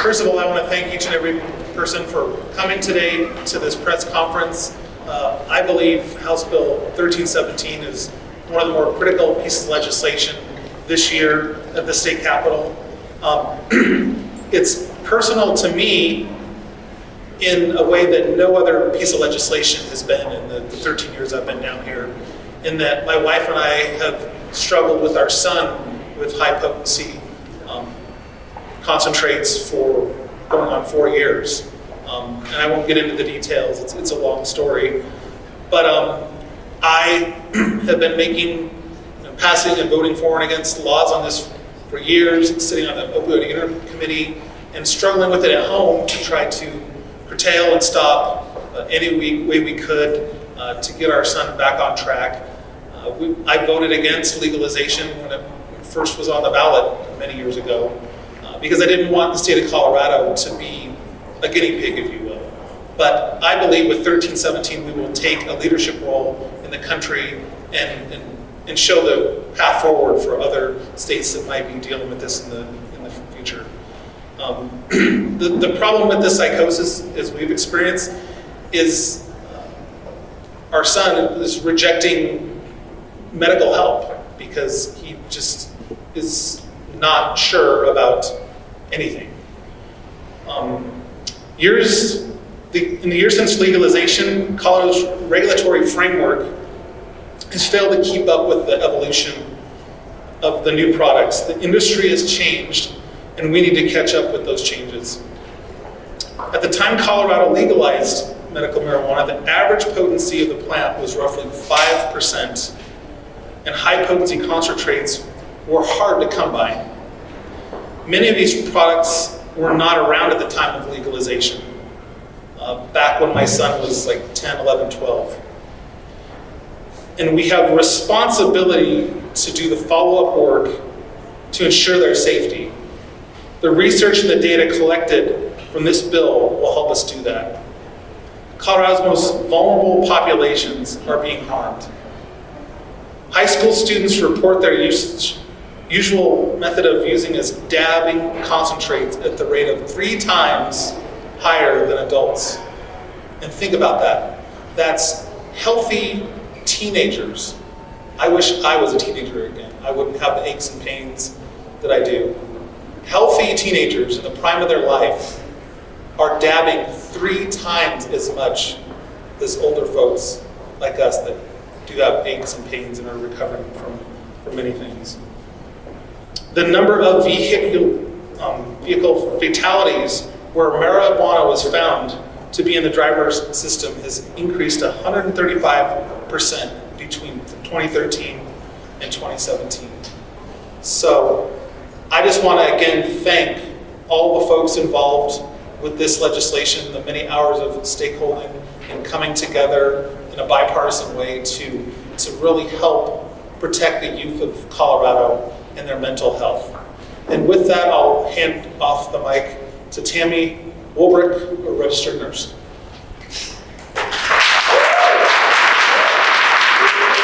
First of all, I want to thank each and every person for coming today to this press conference. I believe House Bill 1317 is one of the more critical pieces of legislation this year at the state capitol. It's personal to me in a way that no other piece of legislation has been in the 13 years I've been down here, in that my wife and I have struggled with our son with high-potency concentrates for going on 4 years. And I won't get into the details, it's a long story. But I have been passing and voting for and against laws on this for years, sitting on the opioid interim committee and struggling with it at home to try to curtail and stop any way we could to get our son back on track. I voted against legalization when it first was on the ballot many years ago because I didn't want the state of Colorado to be a guinea pig, if you will. But I believe with 1317 we will take a leadership role in the country and show the path forward for other states that might be dealing with this in the future. The problem with this psychosis, as we've experienced, is our son is rejecting medical help because he just is not sure about anything. In the years since legalization, Colorado's regulatory framework has failed to keep up with the evolution of the new products. The industry has changed, and we need to catch up with those changes. At the time Colorado legalized medical marijuana, the average potency of the plant was roughly 5%, and high-potency concentrates were hard to come by. Many of these products were not around at the time of legalization, back when my son was like 10, 11, 12. And we have responsibility to do the follow-up work to ensure their safety. The research and the data collected from this bill will help us do that. Colorado's most vulnerable populations are being harmed. High school students report their usual method of using is dabbing concentrates at the rate of 3 times higher than adults. And think about that. That's healthy teenagers. I wish I was a teenager again. I wouldn't have the aches and pains that I do. Healthy teenagers in the prime of their life are dabbing 3 times as much as older folks like us that do have aches and pains and are recovering from many things. The number of vehicle fatalities where marijuana was found to be in the driver's system has increased 135% between 2013 and 2017. So I just want to again thank all the folks involved with this legislation, the many hours of stakeholding and coming together in a bipartisan way to really help protect the youth of Colorado and their mental health. And with that, I'll hand off the mic to Tammy Wolbrick, a registered nurse.